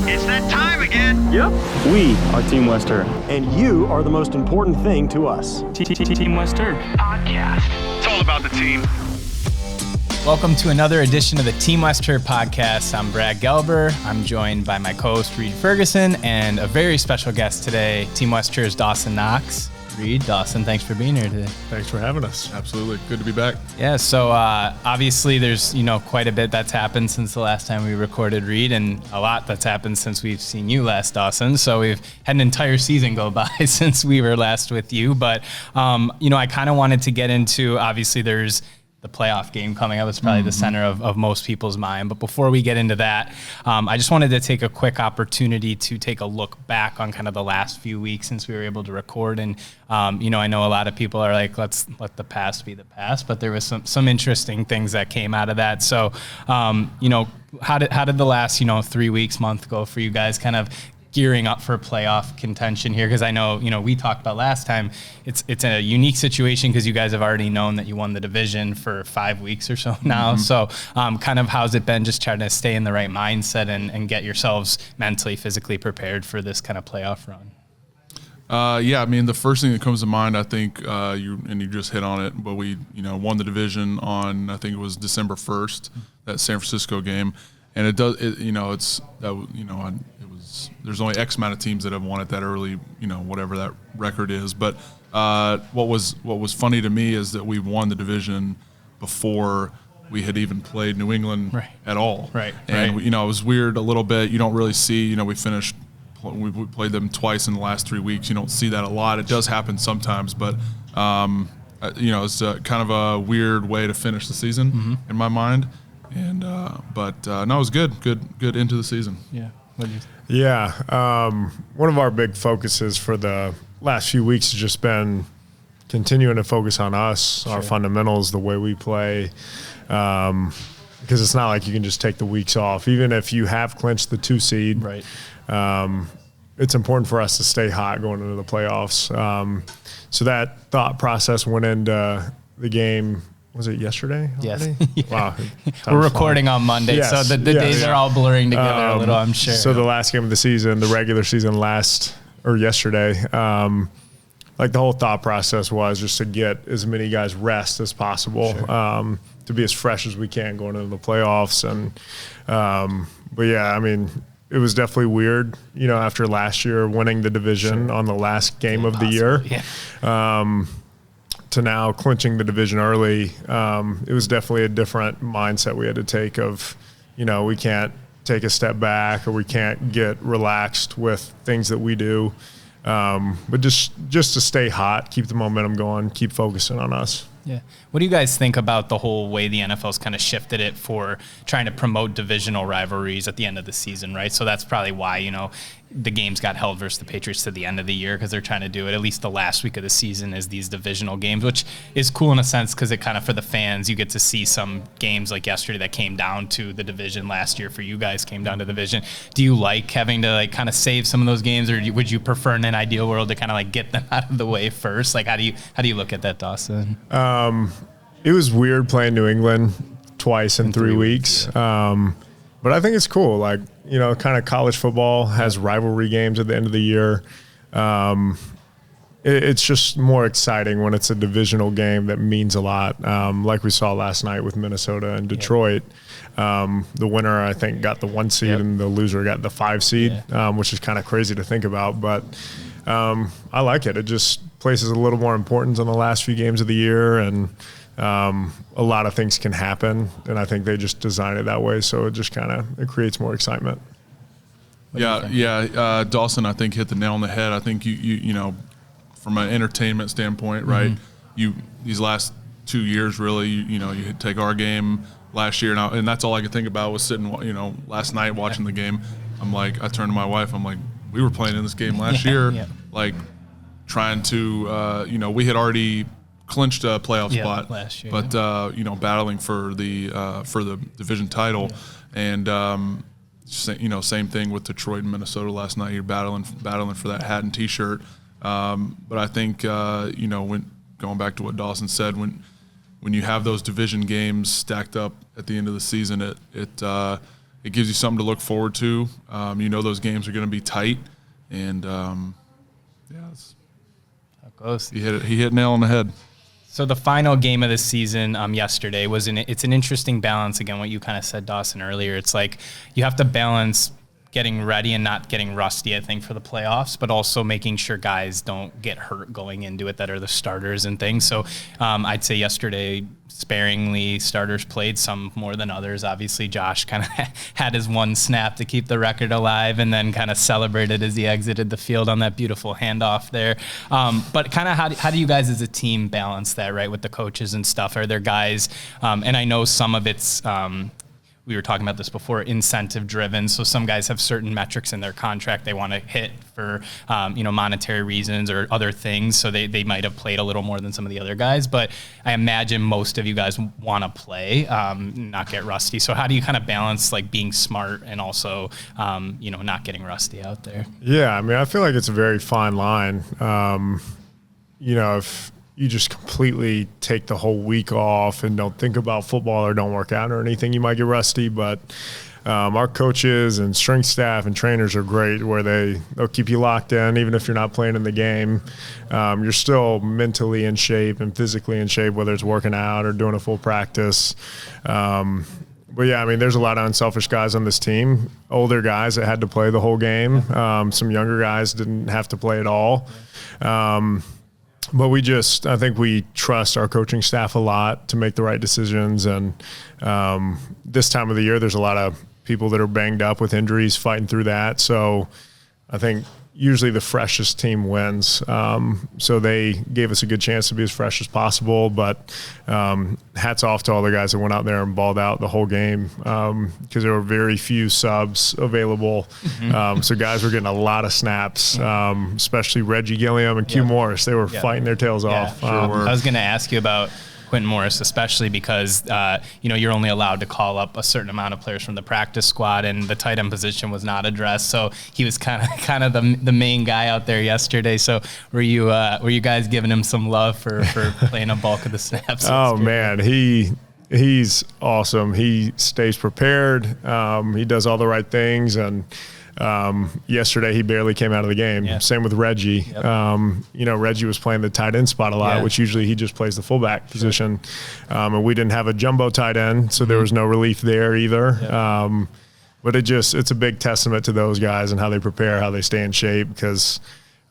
It's that time again. Yep. We are Team Wester. And you are the most important thing to us. Team Wester Podcast. It's all about the team. Welcome to another edition of the Team Wester podcast. I'm Brad Gelber. I'm joined by my co-host Reid Ferguson and a very special guest today, Team Wester's Dawson Knox. Reid, Dawson, thanks for being here today. Thanks for having us. Absolutely. Good to be back. Yeah, so obviously there's, quite a bit that's happened since the last time we recorded Reid, and a lot that's happened since we've seen you last, Dawson. So we've had an entire season go by since we were last with you. But, I kind of wanted to get into, obviously there's the playoff game coming up. It's probably the center of most people's mind. But before we get into that, I just wanted to take a quick opportunity to take a look back on kind of the last few weeks since we were able to record. And, I know a lot of people are like, let's let the past be the past. But there was some interesting things that came out of that. So, how did the last, 3 weeks, month go for you guys, kind of gearing up for playoff contention here? Because I know, we talked about last time, it's a unique situation because you guys have already known that you won the division for 5 weeks or so now. So kind of how's it been just trying to stay in the right mindset and get yourselves mentally, physically prepared for this kind of playoff run? The first thing that comes to mind, I think, you just hit on it, but we, won the division on, I think it was December 1st, that San Francisco game. And it does, there's only X amount of teams that have won it that early, whatever that record is. But what was funny to me is that we won the division before we had even played New England at all. Right. And, it was weird a little bit. You don't really see, we played them twice in the last 3 weeks. You don't see that a lot. It does happen sometimes, but, it's kind of a weird way to finish the season in my mind. And no, it was good into the season. Yeah. What do you think? Yeah. One of our big focuses for the last few weeks has just been continuing to focus on us, our fundamentals, the way we play, because it's not like you can just take the weeks off. Even if you have clinched the 2 seed, it's important for us to stay hot going into the playoffs. So that thought process went into the game. Was it yesterday already? Yes. Wow. We're recording on Monday, so the days are all blurring together a little, I'm sure. So the last game of the season, the regular season yesterday, the whole thought process was just to get as many guys rest as possible, to be as fresh as we can going into the playoffs. And it was definitely weird, after last year winning the division on the last game of the year. Yeah. To now clinching the division early, it was definitely a different mindset we had to take of, we can't take a step back or we can't get relaxed with things that we do. But just to stay hot, keep the momentum going, keep focusing on us. Yeah. What do you guys think about the whole way the NFL's kind of shifted it for trying to promote divisional rivalries at the end of the season, right? So that's probably why, the games got held versus the Patriots to the end of the year because they're trying to do it at least the last week of the season is these divisional games, which is cool in a sense because it kind of, for the fans, you get to see some games like yesterday that came down to the division. Last year for you guys came down to the division. Do you like having to kind of save some of those games, or would you prefer in an ideal world to kind of get them out of the way first? How do you look at that, Dawson? It was weird playing New England twice in 3 weeks. But I think it's cool. Kind of college football has rivalry games at the end of the year. It's just more exciting when it's a divisional game that means a lot. Like we saw last night with Minnesota and Detroit. The winner, I think, got the 1 seed and the loser got the 5 seed, which is kind of crazy to think about. But I like it. It just places a little more importance on the last few games of the year, and a lot of things can happen, and I think they just designed it that way, so it just it creates more excitement. Dawson, I think, hit the nail on the head. I think you from an entertainment standpoint, right? These last 2 years, really, you take our game last year, and that's all I could think about was sitting, last night watching the game. I turned to my wife. I'm like, we were playing in this game last year, trying to, we had already clinched a playoff spot last year, but battling for the division title, and same thing with Detroit and Minnesota last night. You're battling for that hat and T-shirt. But I think when going back to what Dawson said, when you have those division games stacked up at the end of the season, it it gives you something to look forward to. You know those games are going to be tight, and that's How it goes. he hit nail on the head. So the final game of the season yesterday it's an interesting balance. Again, what you kind of said, Dawson, earlier. It's like you have to balance getting ready and not getting rusty, I think, for the playoffs, but also making sure guys don't get hurt going into it that are the starters and things. So I'd say yesterday, sparingly, starters played, some more than others. Obviously, Josh kind of had his one snap to keep the record alive and then kind of celebrated as he exited the field on that beautiful handoff there. But kind of how do you guys as a team balance that, right, with the coaches and stuff? Are there guys, and I know some of it's, we were talking about this before, incentive driven. So some guys have certain metrics in their contract they want to hit for, monetary reasons or other things. So they might have played a little more than some of the other guys, but I imagine most of you guys want to play, not get rusty. So how do you kind of balance like being smart and also, not getting rusty out there? Yeah. I mean, I feel like it's a very fine line. If you just completely take the whole week off and don't think about football or don't work out or anything, you might get rusty. But our coaches and strength staff and trainers are great where they'll keep you locked in. Even if you're not playing in the game, you're still mentally in shape and physically in shape, whether it's working out or doing a full practice. But yeah, I mean, there's a lot of unselfish guys on this team, older guys that had to play the whole game. Some younger guys didn't have to play at all. But I think we trust our coaching staff a lot to make the right decisions. And this time of the year, there's a lot of people that are banged up with injuries fighting through that. So I think usually the freshest team wins. So they gave us a good chance to be as fresh as possible. But hats off to all the guys that went out there and balled out the whole game because there were very few subs available. So guys were getting a lot of snaps, especially Reggie Gilliam and Q Morris. They were fighting their tails off. Sure I was going to ask you about Quentin Morris, especially because, you're only allowed to call up a certain amount of players from the practice squad, and the tight end position was not addressed. So he was kind of the main guy out there yesterday. So were you guys giving him some love for playing a bulk of the snaps? Oh man, he's awesome. He stays prepared. He does all the right things, and yesterday he barely came out of the game. Yeah. Same with Reggie. Yep. Reggie was playing the tight end spot a lot, which usually he just plays the fullback position. And we didn't have a jumbo tight end, so there was no relief there either. Yep. But it's a big testament to those guys and how they prepare, how they stay in shape, because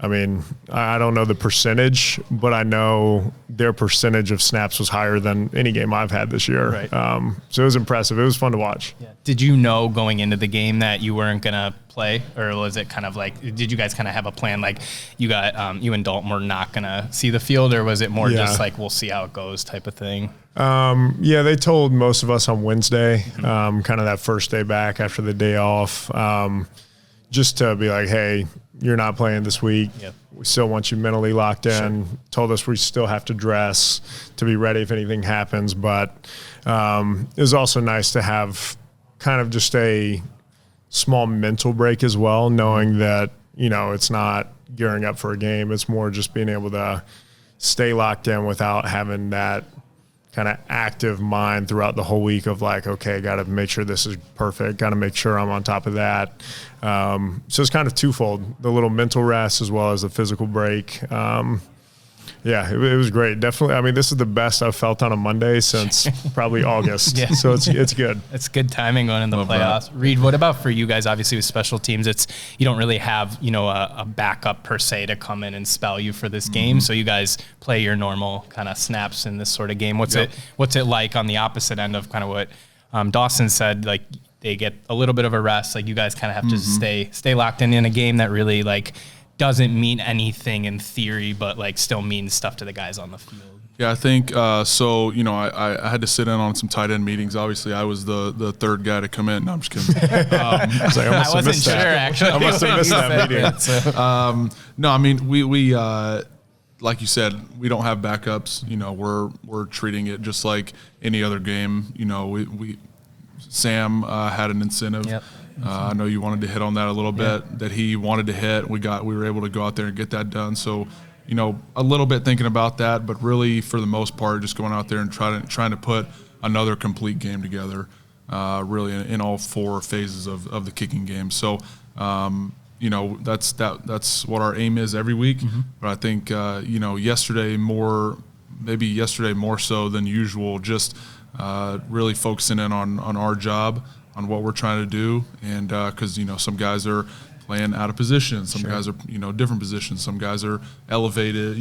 I mean, I don't know the percentage, but I know their percentage of snaps was higher than any game I've had this year. Right. So it was impressive. It was fun to watch. Yeah. Did you know going into the game that you weren't going to play, or was it kind of like, did you guys kind of have a plan, like you and Dalton were not going to see the field, or was it more just like, we'll see how it goes type of thing? They told most of us on Wednesday, kind of that first day back after the day off, just to be like, hey, you're not playing this week. Yep. We still want you mentally locked in. Sure. Told us we still have to dress to be ready if anything happens. But it was also nice to have kind of just a small mental break as well, knowing that, it's not gearing up for a game. It's more just being able to stay locked in without having that kind of active mind throughout the whole week of like, okay, got to make sure this is perfect. Got to make sure I'm on top of that. So it's kind of twofold, the little mental rest as well as the physical break. It was great. Definitely. I mean, this is the best I've felt on a Monday since probably August. Yeah. So it's good. It's good timing going in the playoffs. Reid, what about for you guys? Obviously with special teams, you don't really have, a backup per se to come in and spell you for this game. So you guys play your normal kind of snaps in this sort of game. What's it like on the opposite end of kind of what Dawson said, like they get a little bit of a rest, like you guys kind of have to stay locked in a game that really like doesn't mean anything in theory, but like still means stuff to the guys on the field. Yeah, I think I had to sit in on some tight end meetings. Obviously, I was the third guy to come in. No, I'm just kidding. I wasn't sure, actually. I must have missed that meeting. No, I mean, we like you said, we don't have backups. We're treating it just like any other game. Sam had an incentive. Yep. I know you wanted to hit on that a little bit, that he wanted to hit. We were able to go out there and get that done. So, a little bit thinking about that, but really for the most part, just going out there and trying to put another complete game together. really in all 4 phases of the kicking game. So, that's what our aim is every week. But I think, yesterday more so than usual, just really focusing in on our job, on what we're trying to do. And because, some guys are playing out of position. Some guys are, different positions. Some guys are elevated,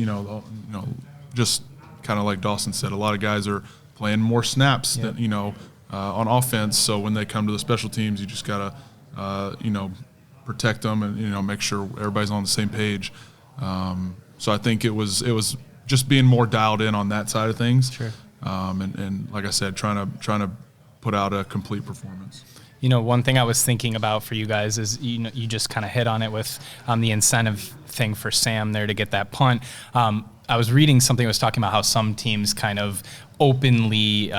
just kind of like Dawson said, a lot of guys are playing more snaps than, on offense. So when they come to the special teams, you just got to, protect them and, make sure everybody's on the same page. So I think it was just being more dialed in on that side of things. Sure. And like I said, trying to put out a complete performance. One thing I was thinking about for you guys is, you just kind of hit on it with the incentive thing for Sam there to get that punt. I was reading something that was talking about how some teams kind of openly,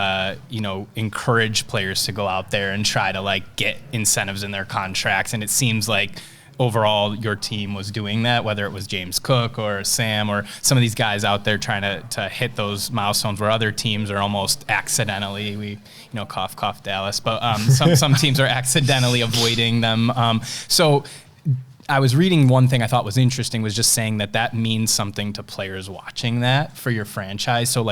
encourage players to go out there and try to get incentives in their contracts. And it seems like overall your team was doing that, whether it was James Cook or Sam or some of these guys out there trying to hit those milestones where other teams are almost accidentally, cough, cough, Dallas, but some teams are accidentally avoiding them. So I was reading one thing I thought was interesting was just saying that means something to players watching that for your franchise. So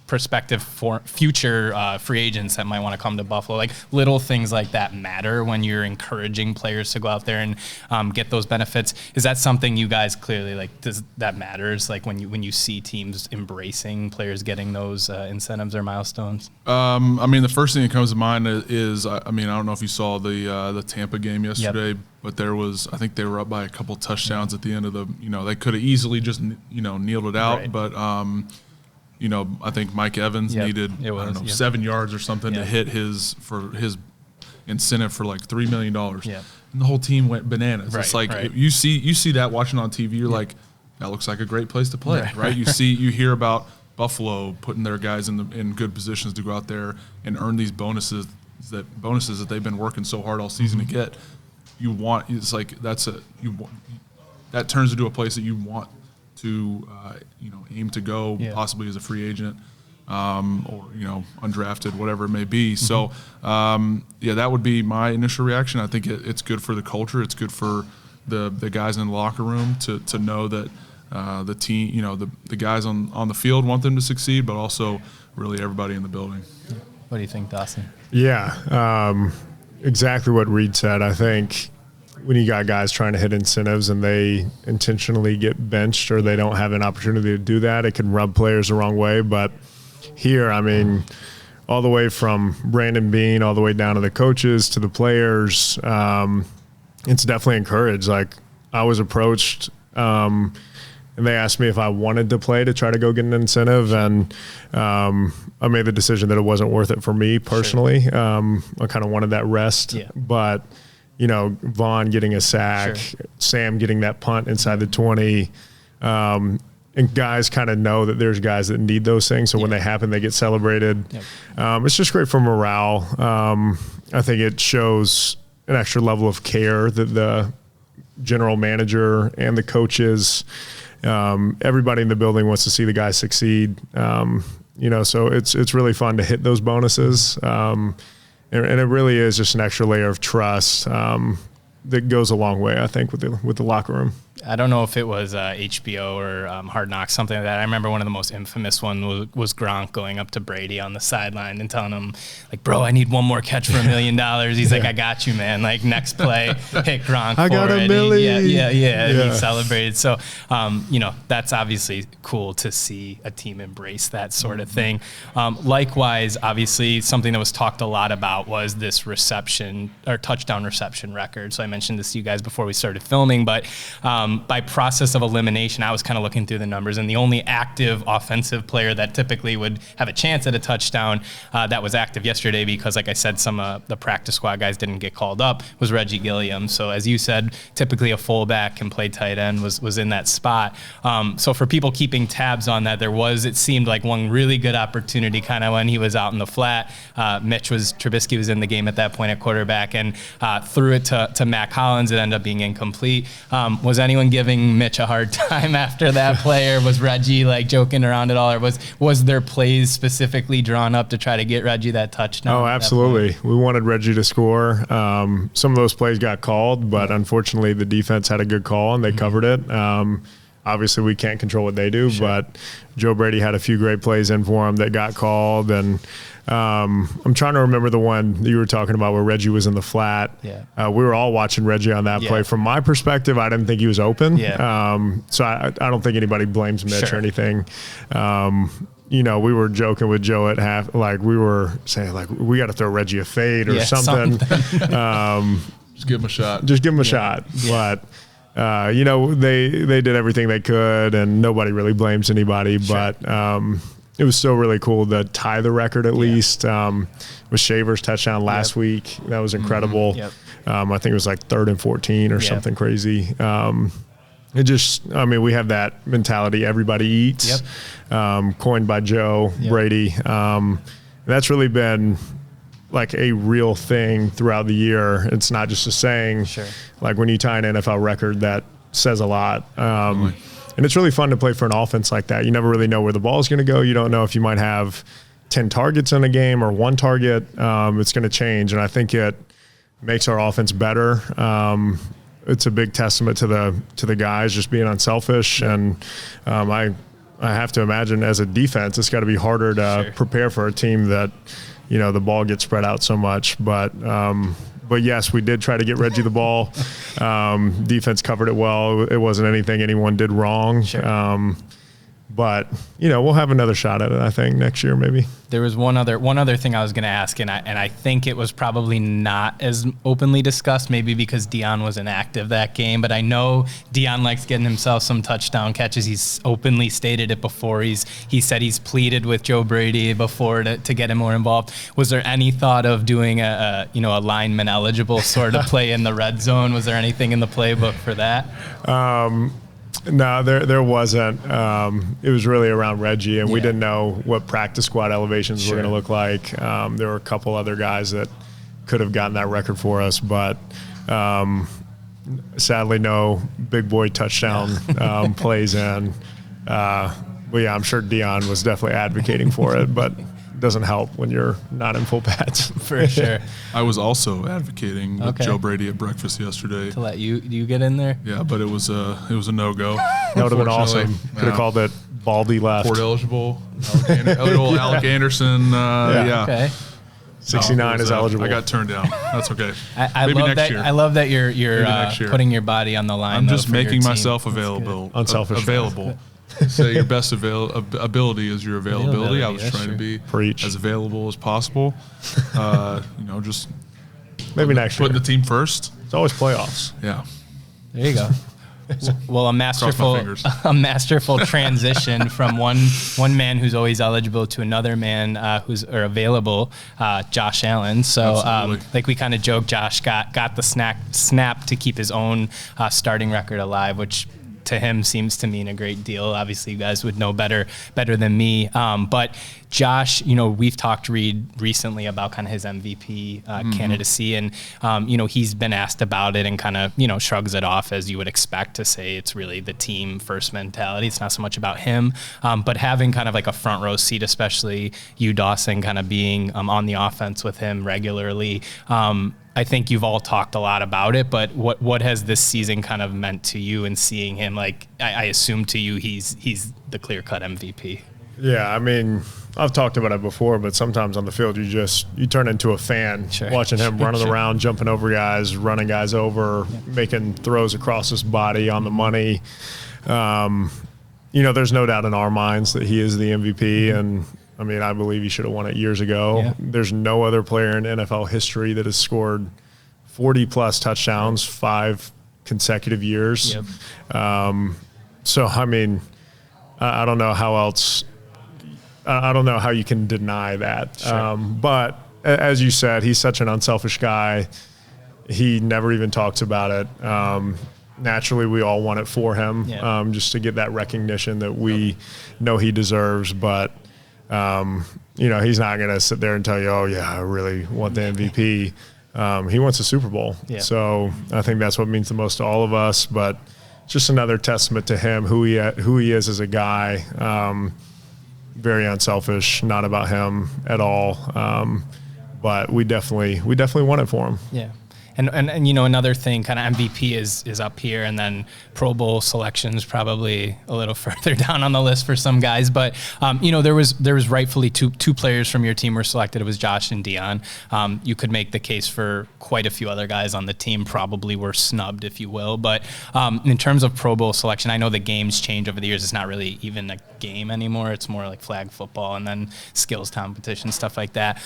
prospective for future free agents that might want to come to Buffalo, little things like that matter when you're encouraging players to go out there and get those benefits. Is that something you guys clearly does that matters? When you see teams embracing players getting those incentives or milestones? The first thing that comes to mind is I don't know if you saw the Tampa game yesterday, but I think they were up by a couple touchdowns at the end of they could have easily just kneeled it out, but I think Mike Evans needed 7 yards or something to hit his incentive for $3 million. And the whole team went bananas. Right, It's you see that watching on TV, you're that looks like a great place to play, right? You hear about Buffalo putting their guys in good positions to go out there and earn these bonuses that they've been working so hard all season to get. That turns into a place that you want to aim to go possibly as a free agent or undrafted, whatever it may be. So that would be my initial reaction. I think it's good for the culture. It's good for the guys in the locker room to know that the team, the guys on the field want them to succeed, but also really everybody in the building. What do you think, Dawson? Yeah, exactly what Reid said. I think when you got guys trying to hit incentives and they intentionally get benched or they don't have an opportunity to do that, it can rub players the wrong way. But here, all the way from Brandon Bean all the way down to the coaches to the players, it's definitely encouraged. I was approached and they asked me if I wanted to play to try to go get an incentive, and I made the decision that it wasn't worth it for me personally. Sure. I kind of wanted that rest, but Vaughn getting a sack, Sam getting that punt inside the 20, and guys kind of know that there's guys that need those things. So when they happen, they get celebrated. It's just great for morale. I think it shows an extra level of care that the general manager and the coaches, everybody in the building wants to see the guys succeed. So it's really fun to hit those bonuses. And it really is just an extra layer of trust that goes a long way, I think, with the locker room. I don't know if it was HBO or Hard Knocks, something like that. I remember one of the most infamous ones was Gronk going up to Brady on the sideline and telling him, bro, I need one more catch for $1 million. He's like, I got you, man. Next play, hit Gronk I got $1 million. Yeah. He celebrated. So, that's obviously cool to see a team embrace that sort of thing. Likewise, obviously, something that was talked a lot about was this reception or touchdown reception record. So I mentioned this to you guys before we started filming, but by process of elimination, I was kind of looking through the numbers, and the only active offensive player that typically would have a chance at a touchdown that was active yesterday, because like I said, some of the practice squad guys didn't get called up, was Reggie Gilliam. So as you said, typically a fullback can play tight end, was in that spot. So for people keeping tabs on that, it seemed like one really good opportunity kind of when he was out in the flat. Trubisky was in the game at that point at quarterback and threw it to Mac Hollins. It ended up being incomplete. Was anyone anyone giving Mitch a hard time after that play, or was Reggie like joking around at all, or was there plays specifically drawn up to try to get Reggie that touchdown? Oh, absolutely. We wanted Reggie to score. Some of those plays got called, but unfortunately the defense had a good call and they covered it. Obviously, we can't control what they do, but Joe Brady had a few great plays in for him that got called. And I'm trying to remember the one that you were talking about where Reggie was in the flat. Yeah. We were all watching Reggie on that play. From my perspective, I didn't think he was open. So I don't think anybody blames Mitch or anything. We were joking with Joe at half, like we were saying, like, we got to throw Reggie a fade or something. Just give him a shot. Just give him a shot. But they did everything they could, and nobody really blames anybody. But it was still really cool to tie the record at least. With Shaver's touchdown last week, that was incredible. I think it was like 3rd and 14 or something crazy. We have that mentality. Everybody eats. Coined by Joe Brady. That's really been like a real thing throughout the year. It's not just a saying. Like when you tie an NFL record, that says a lot. And it's really fun to play for an offense like that. You never really know where the ball is going to go. You don't know if you might have 10 targets in a game or 1 target. It's going to change, and I think it makes our offense better. It's a big testament to the guys just being unselfish, and I have to imagine as a defense, it's got to be harder to prepare for a team that the ball gets spread out so much. But yes, we did try to get Reggie the ball. Defense covered it well. It wasn't anything anyone did wrong. But we'll have another shot at it, I think, next year maybe. There was one other thing I was going to ask, and I think it was probably not as openly discussed, maybe because Dion was inactive that game. But I know Dion likes getting himself some touchdown catches. He's openly stated it before. He said he's pleaded with Joe Brady before to get him more involved. Was there any thought of doing a lineman eligible sort of play in the red zone? Was there anything in the playbook for that? No, there wasn't. It was really around Reggie, and we didn't know what practice squad elevations were going to look like. There were a couple other guys that could have gotten that record for us, but sadly, no big boy touchdown plays in. But yeah, I'm sure Dion was definitely advocating for it, but it doesn't help when you're not in full pads. For sure. I was also advocating with Joe Brady at breakfast yesterday to let you get in there. Yeah, but it was a no-go. That would have been awesome. Could have called it Baldy left. Port eligible. Old Alec Anderson. Okay. 69 is eligible. I got turned down. That's okay. I Maybe love next that. year. I love that you're putting your body on the line. I'm just making myself available. Unselfish. Available. So your best ability is your availability. I was trying to be as available as possible. Just maybe next year. Putting the team first. It's always playoffs. Yeah. There you go. Well, a masterful transition from one man who's always eligible to another man who's available, Josh Allen. So, like we kind of joked, Josh got the snap to keep his own starting record alive, which to him seems to mean a great deal. Obviously, you guys would know better than me. But Josh, we've talked to Reid recently about kind of his MVP candidacy, and he's been asked about it and kind of shrugs it off, as you would expect, to say it's really the team first mentality. It's not so much about him, but having kind of like a front row seat, especially you, Dawson, kind of being on the offense with him regularly. I think you've all talked a lot about it, but what has this season kind of meant to you, and seeing him, like, I assume to you he's the clear-cut MVP? Yeah, I mean, I've talked about it before, but sometimes on the field you turn into a fan watching him running around, jumping over guys, running guys over, making throws across his body on the money. There's no doubt in our minds that he is the MVP, and I mean, I believe he should have won it years ago. Yeah. There's no other player in NFL history that has scored 40-plus touchdowns 5 consecutive years. Yep. So, I mean, I don't know how else – I don't know how you can deny that. Sure. But as you said, he's such an unselfish guy. He never even talks about it. Naturally, we all want it for him, just to get that recognition that we know he deserves. But – he's not going to sit there and tell you, oh, yeah, I really want the MVP. He wants a Super Bowl. Yeah. So I think that's what means the most to all of us. But just another testament to him, who he is as a guy. Very unselfish, not about him at all. But we definitely won it for him. Yeah. And another thing, kind of MVP is up here, and then Pro Bowl selections probably a little further down on the list for some guys. But there was rightfully two players from your team were selected. It was Josh and Dion. You could make the case for quite a few other guys on the team probably were snubbed, if you will. But in terms of Pro Bowl selection, I know the games change over the years. It's not really even a game anymore. It's more like flag football and then skills competition, stuff like that.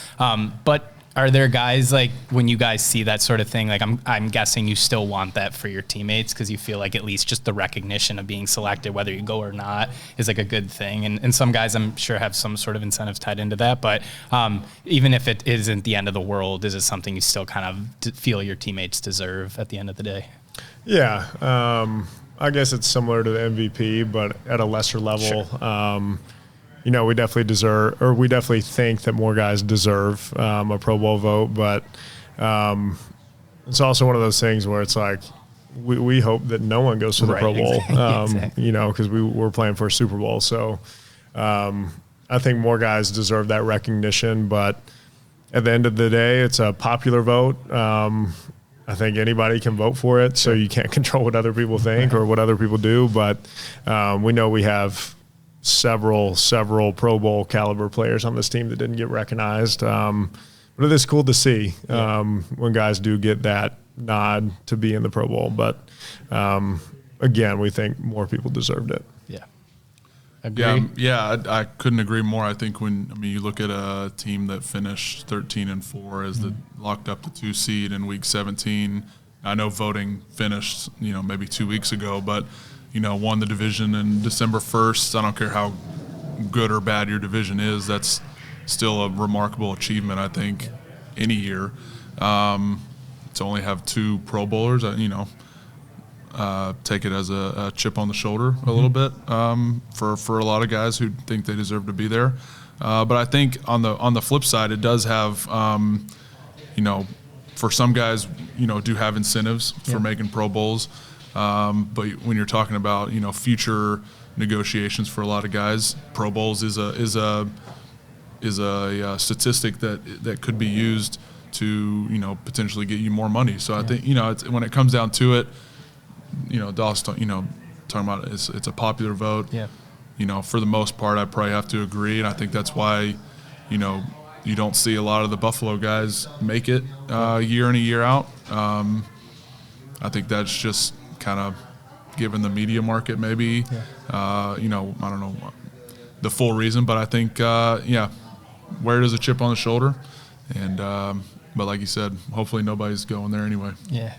But are there guys, like, when you guys see that sort of thing, like I'm guessing you still want that for your teammates because you feel like at least just the recognition of being selected, whether you go or not, is like a good thing. And some guys I'm sure have some sort of incentives tied into that. But even if it isn't the end of the world, is it something you still kind of feel your teammates deserve at the end of the day? Yeah. I guess it's similar to the MVP, but at a lesser level. Sure. We definitely think that more guys deserve a Pro Bowl vote, but it's also one of those things where it's like we hope that no one goes to the Pro Bowl, exactly. Because we're playing for a Super Bowl. So I think more guys deserve that recognition, but at the end of the day, it's a popular vote. I think anybody can vote for it, so you can't control what other people think or what other people do, but we know we have several Pro Bowl caliber players on this team that didn't get recognized. But it is cool to see when guys do get that nod to be in the Pro Bowl. But again, we think more people deserved it. Yeah. Agree? Yeah, I couldn't agree more. I think you look at a team that finished 13-4 as the locked up the 2 seed in week 17. I know voting finished, maybe 2 weeks ago, but won the division in December 1st. I don't care how good or bad your division is. That's still a remarkable achievement, I think, any year. To only have 2 Pro Bowlers, take it as a chip on the shoulder a little bit for a lot of guys who think they deserve to be there. But I think on the flip side, it does have, for some guys, do have incentives for making Pro Bowls. But when you're talking about future negotiations for a lot of guys, Pro Bowls is a statistic that could be used to potentially get you more money. So I think when it comes down to it, Dawson talking about it's a popular vote. Yeah. For the most part, I probably have to agree, and I think that's why you don't see a lot of the Buffalo guys make it year in and year out. I think that's just kind of given the media market maybe, I don't know the full reason, but I think, where does a chip on the shoulder? And, but like you said, hopefully nobody's going there anyway. Yeah.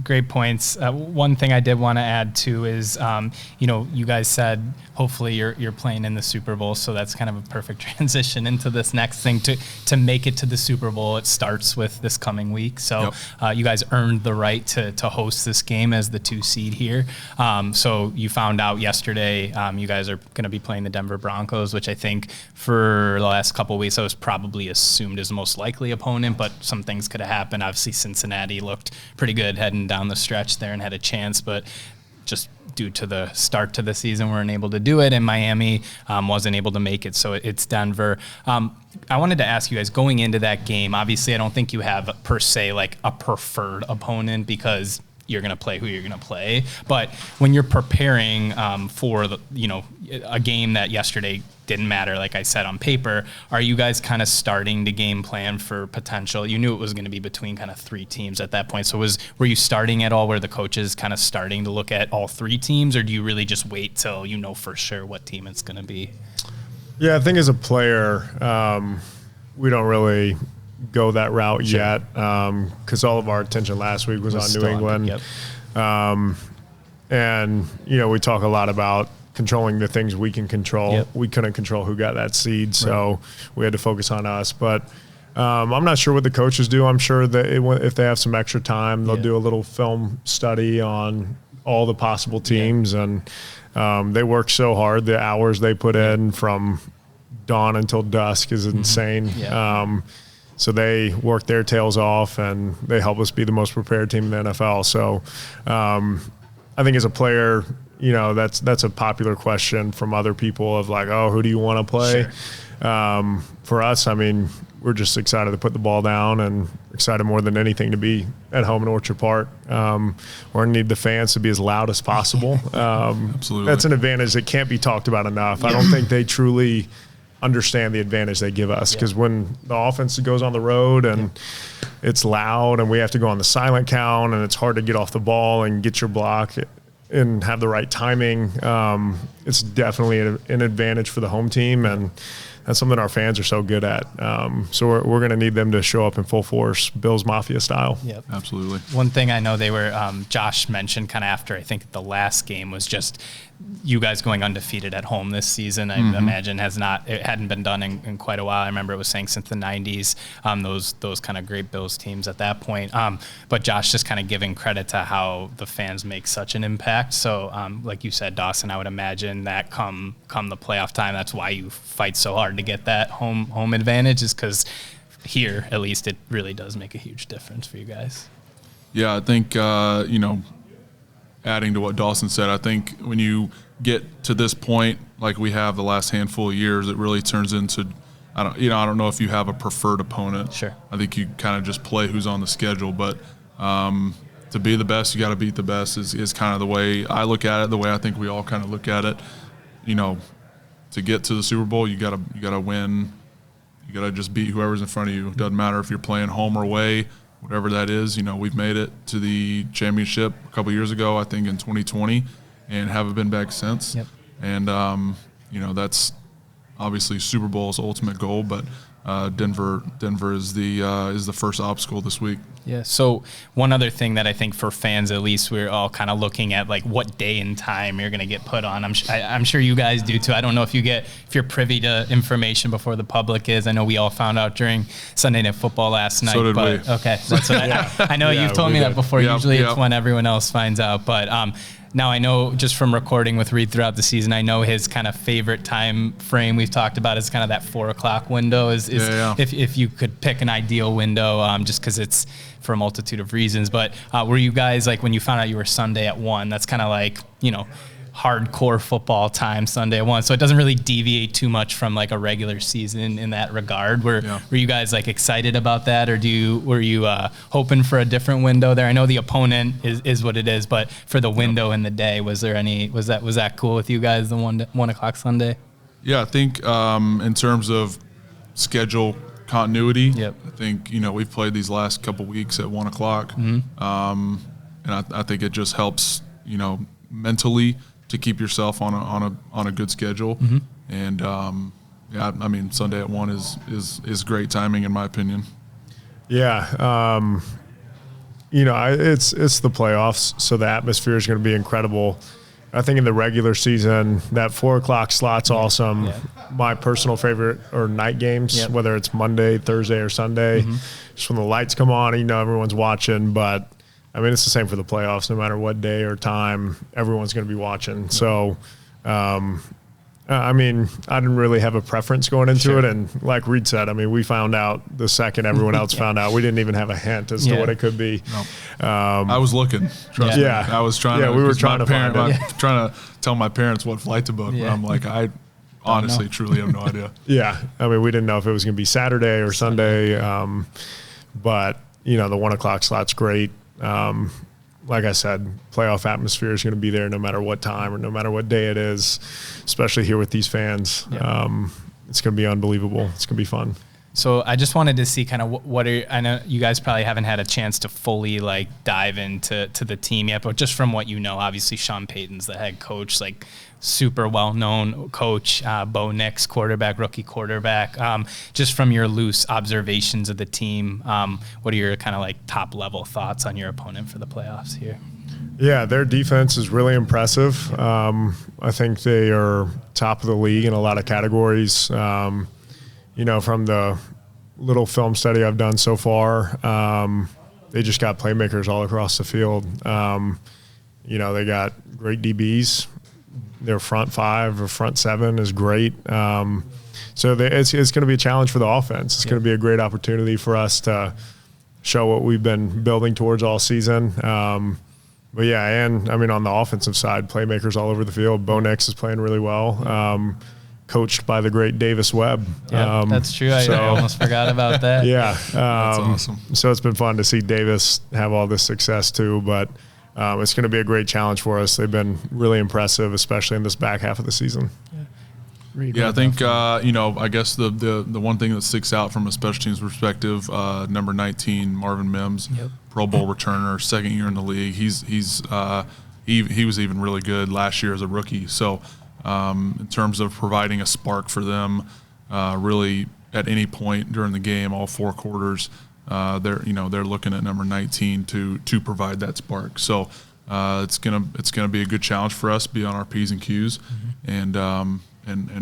Great points. One thing I did want to add too is, you guys said hopefully you're playing in the Super Bowl, so that's kind of a perfect transition into this next thing. To make it to the Super Bowl, it starts with this coming week. So you guys earned the right to host this game as the 2 seed here. So you found out yesterday you guys are going to be playing the Denver Broncos, which I think for the last couple of weeks I was probably assumed as the most likely opponent, but some things could have happened. Obviously Cincinnati looked pretty good heading down the stretch there and had a chance, but just due to the start to the season weren't able to do it, and Miami wasn't able to make it, so it's Denver. I wanted to ask you guys, going into that game, obviously I don't think you have per se like a preferred opponent because you're going to play who you're going to play, but when you're preparing for a game that yesterday didn't matter, like I said, on paper, are you guys kind of starting to game plan for potential? You knew it was going to be between kind of 3 teams at that point, so were you starting at all where the coaches kind of starting to look at all 3 teams, or do you really just wait till you know for sure what team it's going to be? Yeah, I think as a player, we don't really go that route yet because all of our attention last week was on New England. And, we talk a lot about controlling the things we can control. We couldn't control who got that seed, so we had to focus on us. But I'm not sure what the coaches do. I'm sure that if they have some extra time, they'll do a little film study on all the possible teams. And they work so hard. The hours they put in from dawn until dusk is insane. So they work their tails off, and they help us be the most prepared team in the NFL. So I think as a player, that's a popular question from other people of like, oh, who do you want to play? Sure. For us, I mean, we're just excited to put the ball down and excited more than anything to be at home in Orchard Park. We need the fans to be as loud as possible. Absolutely. That's an advantage that can't be talked about enough. I don't think they truly understand the advantage they give us, because when the offense goes on the road and it's loud and we have to go on the silent count and it's hard to get off the ball and get your block and have the right timing, it's definitely an advantage for the home team, and that's something our fans are so good at. So we're going to need them to show up in full force, Bills Mafia style. Yep. Absolutely. One thing I know they were, Josh mentioned kind of after, I think the last game, was just you guys going undefeated at home this season. I imagine it hadn't been done in quite a while. I remember it was saying since the 90s, those kind of great Bills teams at that point. But Josh just kind of giving credit to how the fans make such an impact. So like you said, Dawson, I would imagine that come the playoff time, that's why you fight so hard to get that home advantage, is because here, at least, it really does make a huge difference for you guys. Yeah, I think, adding to what Dawson said, I think when you get to this point, like we have the last handful of years, it really turns into, I don't know if you have a preferred opponent. Sure. I think you kind of just play who's on the schedule, but to be the best, you got to beat the best is kind of the way I look at it, the way I think we all kind of look at it. To get to the Super Bowl, you gotta win. You gotta just beat whoever's in front of you. It doesn't matter if you're playing home or away, whatever that is. We've made it to the championship a couple years ago, I think in 2020, and haven't been back since. Yep. And that's obviously Super Bowl's ultimate goal, but Denver is the first obstacle this week. Yeah. So one other thing that I think for fans, at least, we're all kind of looking at, like, what day and time you're going to get put on. I'm sure you guys do too. I don't know if you're privy to information before the public is. I know we all found out during Sunday Night Football last night. So did we. Okay. That's what I know you've told me that before. Yep, Usually it's when everyone else finds out. But now I know, just from recording with Reid throughout the season, I know his kind of favorite time frame we've talked about is kind of that 4 o'clock window. If you could pick an ideal window, just because it's for a multitude of reasons. But were you guys, like, when you found out you were Sunday at 1, that's kind of like, hardcore football time Sunday at 1. So it doesn't really deviate too much from like a regular season in that regard. Were you guys like excited about that, or were you hoping for a different window there? I know the opponent is what it is, but for the window in the day, was that cool with you guys, the 1 o'clock Sunday? Yeah, I think in terms of schedule continuity, I think we've played these last couple weeks at 1 o'clock, and I think it just helps mentally to keep yourself on a good schedule. And I mean, Sunday at 1 is great timing in my opinion. Yeah, it's the playoffs, so the atmosphere is going to be incredible. I think in the regular season, that 4 o'clock slot's awesome. Yeah. My personal favorite are night games, whether it's Monday, Thursday, or Sunday. Just when the lights come on, everyone's watching. But, I mean, it's the same for the playoffs. No matter what day or time, everyone's going to be watching. So, I mean, I didn't really have a preference going into it. And like Reid said, I mean, we found out the second everyone else found out. We didn't even have a hint as to what it could be. No. I was looking. Trust me. I was trying to. We were trying to find it. Trying to tell my parents what flight to book. But I'm like, I honestly, truly have no idea. Yeah. I mean, we didn't know if it was going to be Saturday or Sunday. But, the 1 o'clock slot's great. Like I said, playoff atmosphere is going to be there no matter what time or no matter what day it is, especially here with these fans. It's going to be unbelievable. It's going to be fun. So I just wanted to see kind of I know you guys probably haven't had a chance to fully like dive into the team yet, but just from what obviously Sean Payton's the head coach, like super well-known coach, Bo Nix, rookie quarterback. Just from your loose observations of the team, what are your kind of like top level thoughts on your opponent for the playoffs here? Yeah, their defense is really impressive. I think they are top of the league in a lot of categories. From the little film study I've done so far, they just got playmakers all across the field. They got great DBs. Their front 5 or front 7 is great. So it's going to be a challenge for the offense. It's going to be a great opportunity for us to show what we've been building towards all season. But yeah, and I mean on the offensive side, playmakers all over the field. Bo Nix is playing really well. Coached by the great Davis Webb. Yeah, that's true. I almost forgot about that. Yeah, That's awesome. So it's been fun to see Davis have all this success too. But it's going to be a great challenge for us. They've been really impressive, especially in this back half of the season. Yeah, I think I guess the one thing that sticks out from a special teams perspective, number 19 Marvin Mims, Pro Bowl returner, second year in the league. He was even really good last year as a rookie. So in terms of providing a spark for them, really at any point during the game, all 4 quarters, they're looking at number 19 to provide that spark. So it's gonna be a good challenge for us, be on our P's and Q's, and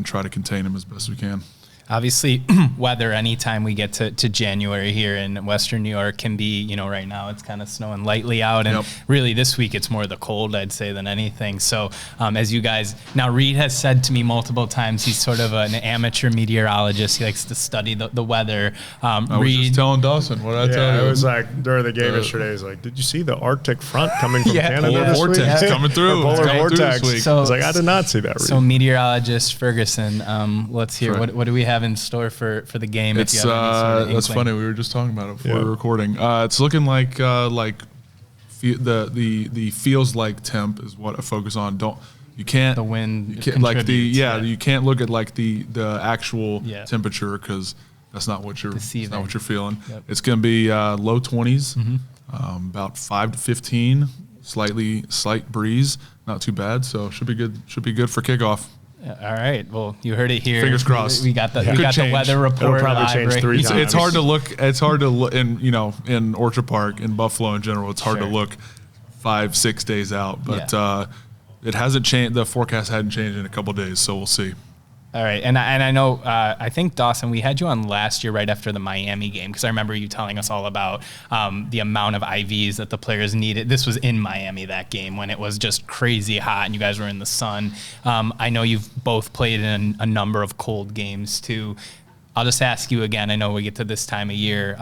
try to contain them as best we can. Obviously, weather anytime we get to January here in Western New York can be, right now it's kind of snowing lightly out. And really this week it's more the cold, I'd say, than anything. So as you guys, now Reid has said to me multiple times, he's sort of an amateur meteorologist. He likes to study the weather. I was just telling Dawson, what did I tell you? It was like during the game yesterday, he's like, did you see the Arctic front coming from Canada polar this vortex week? coming through. Polar vortex. This week. I was like, I did not see that, Reid. So meteorologist Ferguson, let's hear, right. what do we have in store for the game? It's if you have any sort of that's inkling? funny. We were just talking about it before we were recording. It's looking like the feels like temp is what I focus on. You can't the wind you can't, like contributes, you can't look at like the actual Yeah. temperature because that's not what you're Deceiving. that's not what you're feeling. Yep. It's going to be low 20s, about 5 to 15, slight breeze, not too bad. So should be good for kickoff. All right. Well, you heard it here. Fingers crossed. We got the Could we got change. the weather report. It'll probably live change right 3 here. times. It's hard to look. It's hard to look in Orchard Park, in Buffalo in general. It's hard to Sure. look 5-6 days out, but it hasn't changed. The forecast hadn't changed in a couple of days, so we'll see. All right, and I know I think Dawson, we had you on last year right after the Miami game because I remember you telling us all about the amount of IVs that the players needed. This was in Miami, that game, when it was just crazy hot and you guys were in the sun. I know you've both played in a number of cold games too. I'll just ask you again. I know we get to this time of year.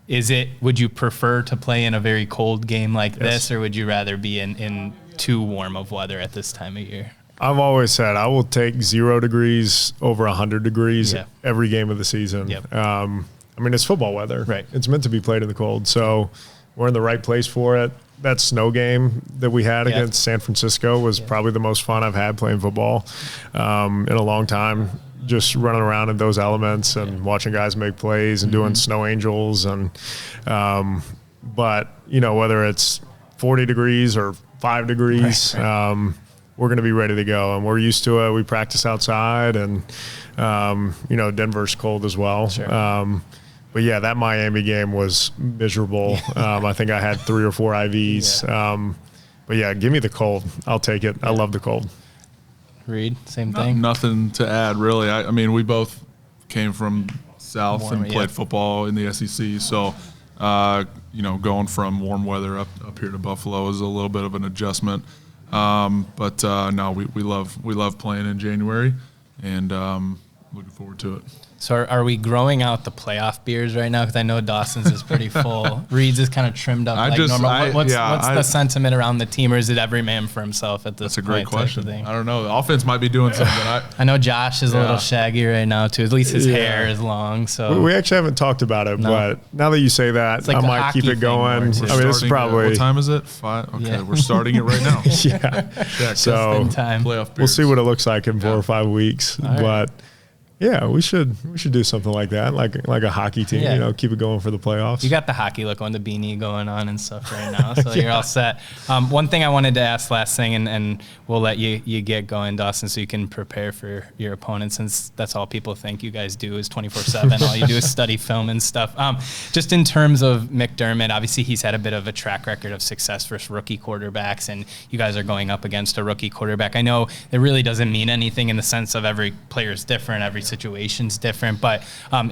Would you prefer to play in a very cold game like this, or would you rather be in too warm of weather at this time of year? I've always said I will take 0 degrees over 100 degrees every game of the season. Yep. I mean, it's football weather. Right. It's meant to be played in the cold. So we're in the right place for it. That snow game that we had against San Francisco was probably the most fun I've had playing football in a long time. Just running around in those elements and watching guys make plays and doing snow angels. And but, whether it's 40 degrees or 5 degrees, we're going to be ready to go, and we're used to it. We practice outside, and Denver's cold as well. Sure. But yeah, that Miami game was miserable. I think I had 3 or 4 IVs. But yeah, give me the cold. I'll take it. I love the cold. Reid, same thing. Nothing to add, really. I mean, we both came from South Warm, and played football in the SEC, so going from warm weather up here to Buffalo is a little bit of an adjustment. But no, we love playing in January, and looking forward to it. So are we growing out the playoff beers right now? Because I know Dawson's is pretty full. Reid's is kind of trimmed up normal. What's the sentiment around the team, or is it every man for himself at this point? That's a great question. Thing? I don't know. The offense might be doing something. I know Josh is a little shaggy right now, too. At least his hair is long. So we actually haven't talked about it, but now that you say that, like I might keep it going. I mean, this is probably what time is it? 5. Okay, we're starting it right now. So time. Playoff beers. We'll see what it looks like in 4 or 5 weeks, but. Yeah, we should do something like that, like a hockey team. Keep it going for the playoffs. You got the hockey look on, the beanie going on and stuff right now, so you're all set. One thing I wanted to ask, last thing, and we'll let you get going, Dawson, so you can prepare for your opponent, since that's all people think you guys do is 24/7. All you do is study film and stuff. Just in terms of McDermott, obviously he's had a bit of a track record of success versus rookie quarterbacks, and you guys are going up against a rookie quarterback. I know it really doesn't mean anything in the sense of every player is different, every situation's different, but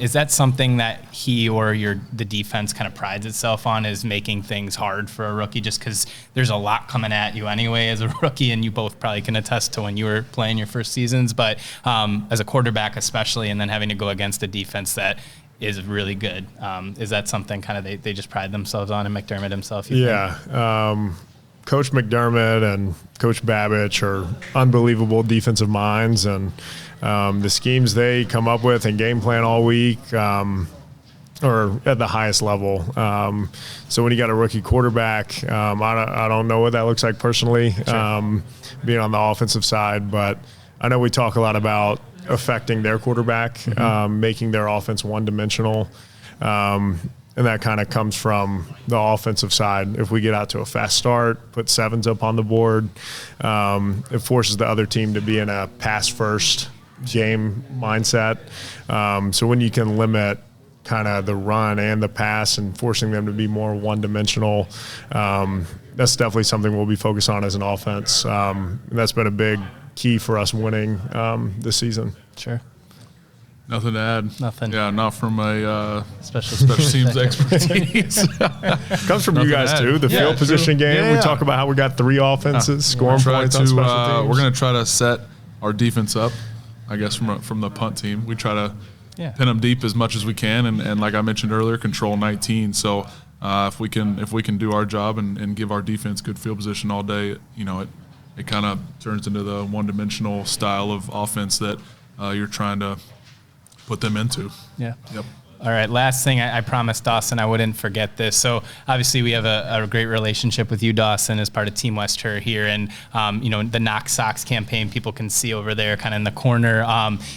is that something that he or the defense kind of prides itself on, is making things hard for a rookie, just because there's a lot coming at you anyway as a rookie, and you both probably can attest to when you were playing your first seasons, but as a quarterback especially, and then having to go against a defense that is really good. Is that something kind of they just pride themselves on, and McDermott himself? Yeah. Coach McDermott and Coach Babich are unbelievable defensive minds, and the schemes they come up with and game plan all week are at the highest level. So when you got a rookie quarterback, I don't know what that looks like personally, being on the offensive side, but I know we talk a lot about affecting their quarterback, making their offense one-dimensional. And that kind of comes from the offensive side. If we get out to a fast start, put sevens up on the board, it forces the other team to be in a pass-first game mindset. So when you can limit kind of the run and the pass and forcing them to be more one-dimensional, that's definitely something we'll be focused on as an offense. And that's been a big key for us winning this season. Sure. Nothing to add. Nothing. Yeah, not from a Special teams expertise. Comes from you guys too. The field position game. We talk about how we got 3 offenses, scoring points on special teams. We're going to try to set our defense up, I guess, from the punt team. We try to pin them deep as much as we can, and like I mentioned earlier, control 19. So if we can do our job and give our defense good field position all day, it kind of turns into the one-dimensional style of offense that you're trying to put them into. Yeah. Yep. All right, last thing, I promised Dawson I wouldn't forget this. So obviously we have a great relationship with you, Dawson, as part of Team West Herr here. And, the Knox Socks campaign people can see over there kind of in the corner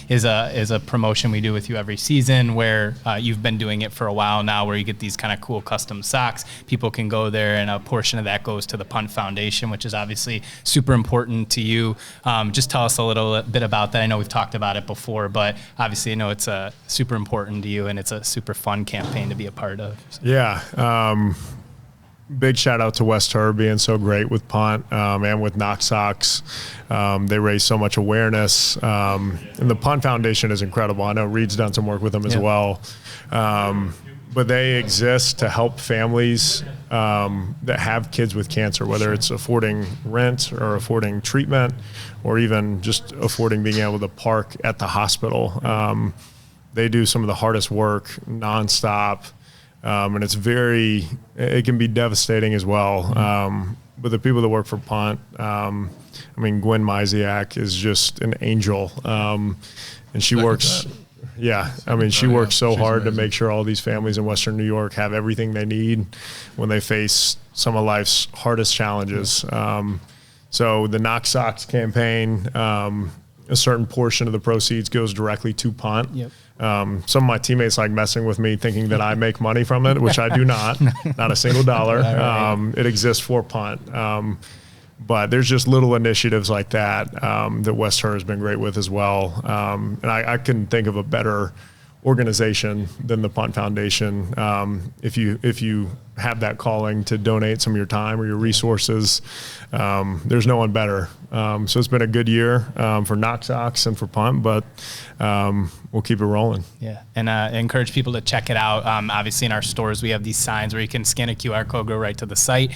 is a promotion we do with you every season where you've been doing it for a while now, where you get these kind of cool custom socks. People can go there, and a portion of that goes to the Punt Foundation, which is obviously super important to you. Just tell us a little bit about that. I know we've talked about it before, but obviously I know it's super important to you, and it's a super fun campaign to be a part of. So. Yeah. Big shout out to West Herr being so great with Punt and with Knox Socks. They raise so much awareness. And the Punt Foundation is incredible. I know Reid's done some work with them as well. But they exist to help families that have kids with cancer, whether it's affording rent or affording treatment or even just affording being able to park at the hospital. They do some of the hardest work nonstop, and it can be devastating as well. But the people that work for Punt, Gwen Myziak is just an angel, and she works. Yeah, she works so hard amazing to make sure all these families in Western New York have everything they need when they face some of life's hardest challenges. So the Knox Socks campaign, a certain portion of the proceeds goes directly to Punt. Yep. Some of my teammates like messing with me thinking that I make money from it, which I do not, not a single dollar. Right. It exists for Punt. But there's just little initiatives like that that West Herr has been great with as well. And I couldn't think of a better organization than the Punt Foundation. If you have that calling to donate some of your time or your resources, there's no one better. So it's been a good year for Knox Socks and for Punt, but we'll keep it rolling. Yeah, and I encourage people to check it out. Obviously, in our stores, we have these signs where you can scan a QR code, go right to the site.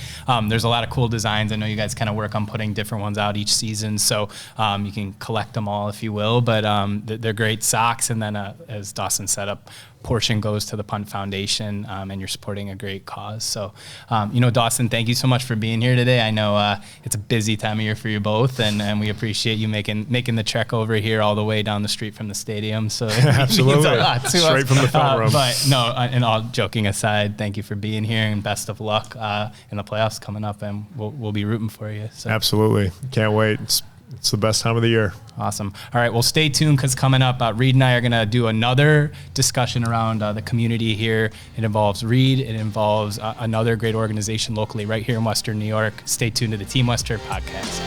There's a lot of cool designs. I know you guys kind of work on putting different ones out each season, so you can collect them all if you will. But they're great socks, and then as Dawson set up, portion goes to the Punt Foundation, and you're supporting a great cause. So, Dawson, thank you so much for being here today. I know it's a busy time of year for you both, and we appreciate you making the trek over here all the way down the street from the stadium. So absolutely, straight from the film room. But no, and all joking aside, thank you for being here, and best of luck in the playoffs coming up, and we'll be rooting for you. So. Absolutely, can't wait. It's the best time of the year. Awesome. All right, well, stay tuned because coming up, Reid and I are going to do another discussion around the community here. It involves Reid. It involves another great organization locally right here in Western New York. Stay tuned to the Team West Herr podcast.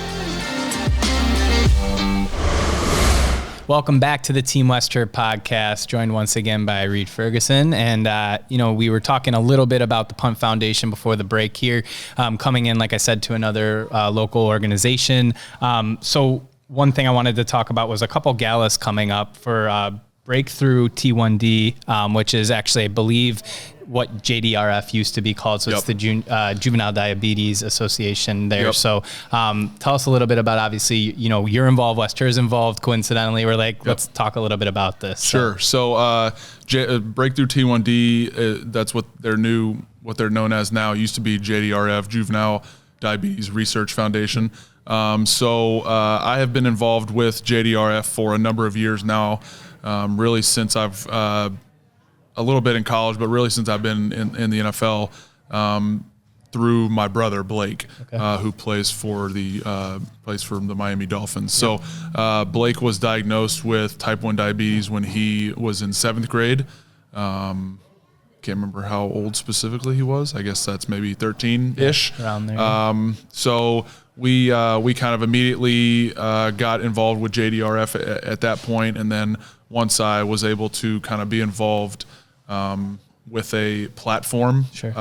Welcome back to the Team West Herr podcast, joined once again by Reid Ferguson. And, we were talking a little bit about the Punt Foundation before the break here, coming in, like I said, to another local organization. So one thing I wanted to talk about was a couple galas coming up for Breakthrough T1D, which is actually, I believe, what JDRF used to be called. So it's the Juvenile Diabetes Association there. Yep. So tell us a little bit about, obviously, you're involved, West Herr's involved. Coincidentally, we're like, let's talk a little bit about this. Sure. So Breakthrough T1D, that's what they're known as now. It used to be JDRF, Juvenile Diabetes Research Foundation. So I have been involved with JDRF for a number of years now, really since I've a little bit in college, but really since I've been in the NFL, through my brother Blake, who plays for the Miami Dolphins. So Blake was diagnosed with type 1 diabetes when he was in 7th grade. Can't remember how old specifically he was. I guess that's maybe 13-ish. Around there. So we kind of immediately got involved with JDRF at that point, and then once I was able to kind of be involved with a platform, Sure.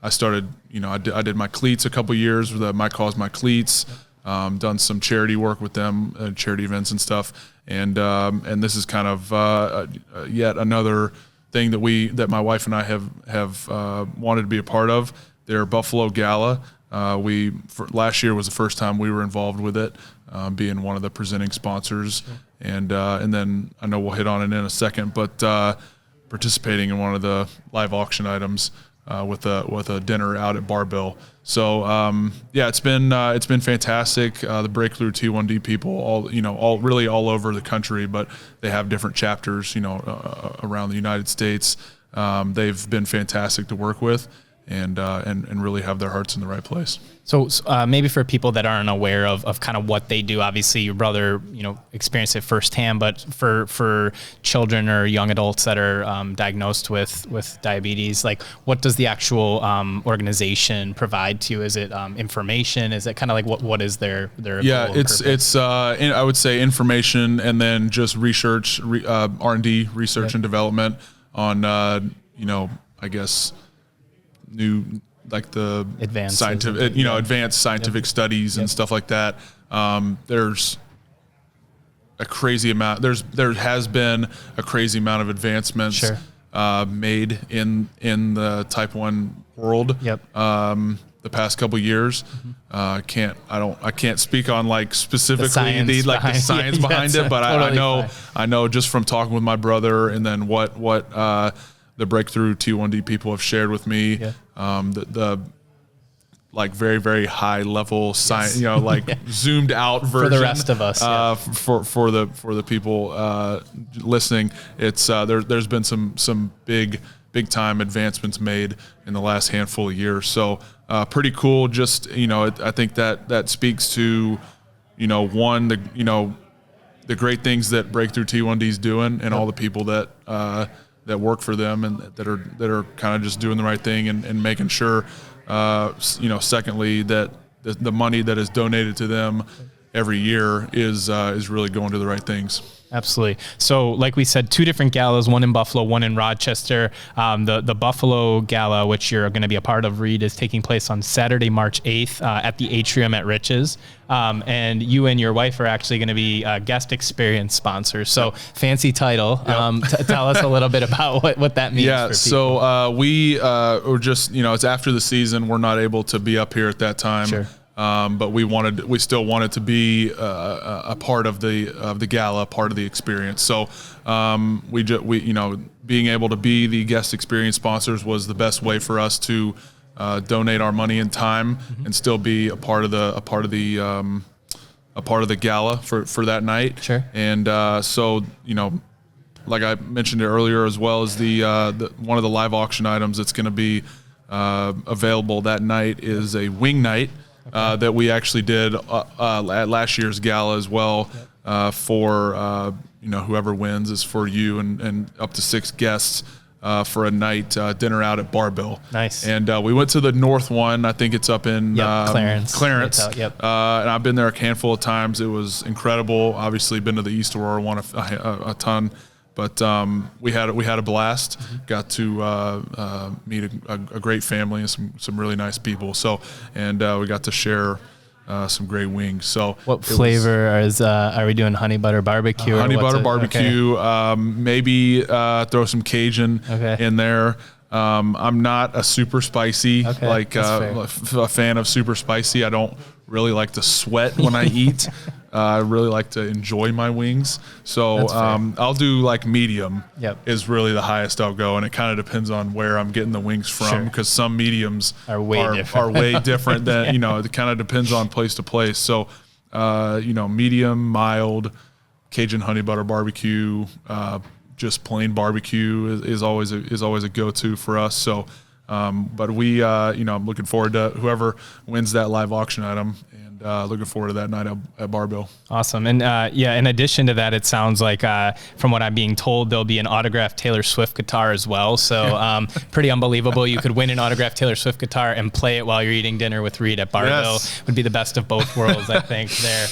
I started, I did my cleats a couple years with My Cause My Cleats, done some charity work with them, charity events and stuff, and this is kind of yet another thing that my wife and I have wanted to be a part of. Their Buffalo Gala. Last year was the first time we were involved with it, being one of the presenting sponsors, and then I know we'll hit on it in a second, but participating in one of the live auction items. With a dinner out at Barbell. So it's been fantastic. The Breakthrough T1D people, all over the country, but they have different chapters, around the United States. They've been fantastic to work with, and really have their hearts in the right place. So maybe for people that aren't aware of kind of what they do, obviously your brother, experienced it firsthand, but for children or young adults that are diagnosed with diabetes, like what does the actual organization provide to you? Is it information? Is it kind of like what is their yeah, goal it's I would say information, and then just research, R&D, research and development on, I guess, new, like the advanced scientific, advanced scientific studies and stuff like that. There's a crazy amount. There has been a crazy amount of advancements made in the type 1 world. Yep. The past couple years. I can't speak on like specifically the science behind it, but totally I know just from talking with my brother, and then what the Breakthrough T1D people have shared with me, the like very, very high level science, like zoomed out version for the rest of us. For the people listening, it's there's been some big time advancements made in the last handful of years. So pretty cool. Just I think that speaks to one, the great things that Breakthrough T1D is doing, and all the people that work for them, and that are kind of just doing the right thing, and making sure, secondly, that the money that is donated to them every year is really going to the right things. Absolutely. So like we said, 2 different galas, one in Buffalo, one in Rochester. The Buffalo Gala, which you're going to be a part of, Reid, is taking place on Saturday, March 8th at the Atrium at Riches. And you and your wife are actually going to be guest experience sponsors. So fancy title. Tell us a little bit about what that means for people. So we were just, it's after the season. We're not able to be up here at that time. Sure. But we still wanted to be a part of the gala, part of the experience. So we being able to be the guest experience sponsors was the best way for us to donate our money and time, and still be a part of the gala for that night. Sure. And so like I mentioned it earlier, as well as the one of the live auction items that's going to be available that night is a wing night. That we actually did at last year's gala as well. For whoever wins is for you and up to 6 guests for a night dinner out at Barbell. Nice. And we went to the north one. I think it's up in Clarence. And I've been there a handful of times. It was incredible. Obviously, been to the East Aurora one a ton. But we had a blast. Got to meet a great family and some really nice people. So, and we got to share some great wings. So, what flavor are we doing? Honey butter barbecue? Honey butter barbecue. Okay. Maybe throw some Cajun in there. I'm not a super spicy, a fan of super spicy. I don't really like to sweat when I eat. I really like to enjoy my wings. So I'll do like medium is really the highest I'll go. And it kind of depends on where I'm getting the wings from, because some mediums are way different than, it kind of depends on place to place. So, medium, mild, Cajun honey butter barbecue, just plain barbecue is always a go-to for us. So, but we, I'm looking forward to whoever wins that live auction item, and looking forward to that night at Bar-Bill. Awesome. And in addition to that, it sounds like from what I'm being told, there'll be an autographed Taylor Swift guitar as well. So pretty unbelievable. You could win an autographed Taylor Swift guitar and play it while you're eating dinner with Reid at Bar-Bill. Yes. Would be the best of both worlds, I think, there.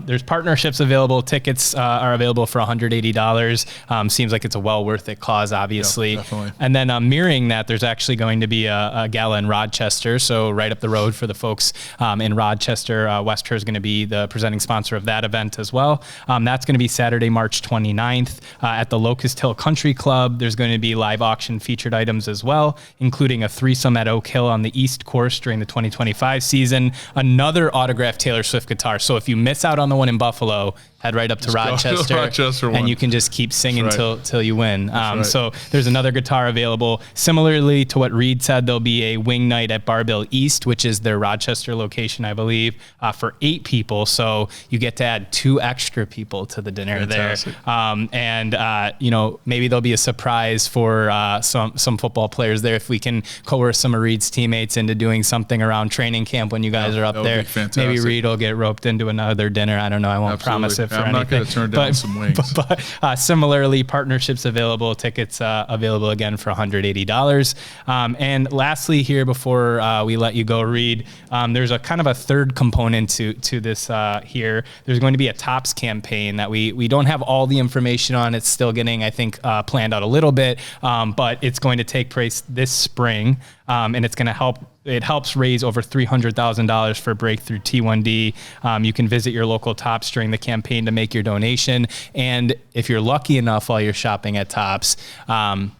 There's partnerships available. Tickets are available for $180. Seems like it's a well worth it cause, obviously. Yeah, definitely. And then mirroring that, there's actually going to be a gala in Rochester. So right up the road for the folks in Rochester, West Herr is going to be the presenting sponsor of that event as well. That's going to be Saturday, March 29th at the Locust Hill Country Club. There's going to be live auction featured items as well, including a threesome at Oak Hill on the East Course during the 2025 season. Another autographed Taylor Swift guitar. So if you miss out on the one in Buffalo, head right up to Rochester, and you can just keep singing till you win. So there's another guitar available. Similarly to what Reid said, there'll be a wing night at Bar-Bill East, which is their Rochester location, I believe, for 8 people. So you get to add 2 extra people to the dinner. Fantastic. There. Maybe there'll be a surprise for some football players there if we can coerce some of Reid's teammates into doing something around training camp when you guys are up there. Maybe Reid will get roped into another dinner. I don't know. I won't promise it. I'm not going to turn down some wings. But similarly, partnerships available, tickets available again for $180. And lastly here, before we let you go, Reid, there's a kind of a third component to this here. There's going to be a Tops campaign that we don't have all the information on. It's still getting, I think, planned out a little bit, but it's going to take place this spring, and it's going to help. It helps raise over $300,000 for Breakthrough T1D. You can visit your local Tops during the campaign to make your donation. And if you're lucky enough while you're shopping at Tops,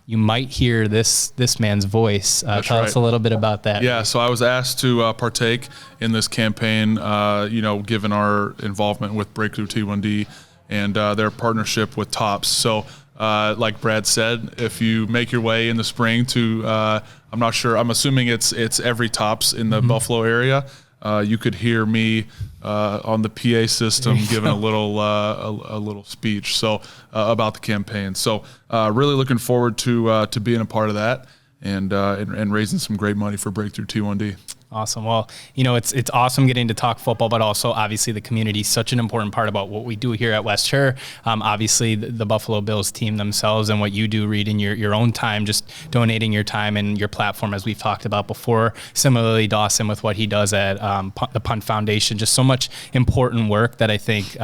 you might hear this man's voice. Tell us a little bit about that. Yeah, so I was asked to partake in this campaign, given our involvement with Breakthrough T1D and their partnership with Tops. So like Brad said, if you make your way in the spring to I'm not sure. I'm assuming it's every Tops in the Buffalo area. You could hear me on the PA system giving a little speech about the campaign. So really looking forward to being a part of that and raising some great money for Breakthrough T1D. Awesome. Well, it's awesome getting to talk football, but also obviously the community is such an important part about what we do here at West Herr. Obviously the Buffalo Bills team themselves and what you do, Reid, in your own time, just donating your time and your platform, as we've talked about before. Similarly, Dawson with what he does at the Punt Foundation, just so much important work that I think,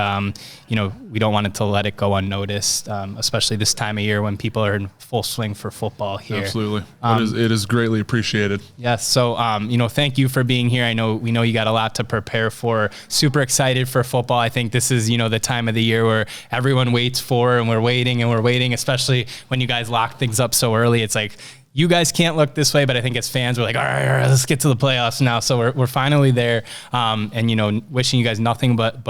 we don't want it to let it go unnoticed, especially this time of year when people are in full swing for football here. Absolutely. It is greatly appreciated. Yes. So, thank you for being here. We know you got a lot to prepare for. Super excited for football. I think this is, the time of the year where everyone waits for, and we're waiting, especially when you guys lock things up so early. It's like, you guys can't look this way, but I think as fans, we're like, all right, let's get to the playoffs now. So we're finally there. Wishing you guys nothing but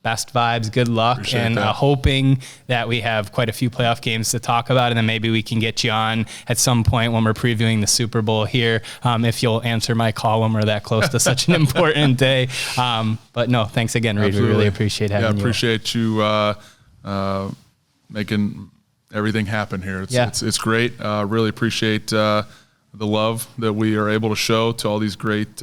best vibes, good luck, appreciate and hoping that we have quite a few playoff games to talk about, and then maybe we can get you on at some point when we're previewing the Super Bowl here, if you'll answer my call when we're that close to such an important day. But no, thanks again, Reid. We really appreciate having you. Appreciate you making everything happen here. It's great. Really appreciate the love that we are able to show to all these great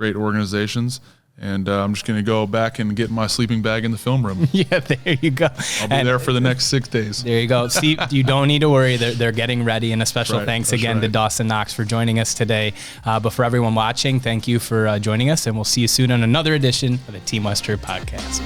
organizations. And I'm just going to go back and get my sleeping bag in the film room. Yeah, there you go. I'll be there for the next 6 days. There you go. See, you don't need to worry. They're getting ready. And a special thanks again to Dawson Knox for joining us today. But for everyone watching, thank you for joining us. And we'll see you soon on another edition of the Team West Herr podcast.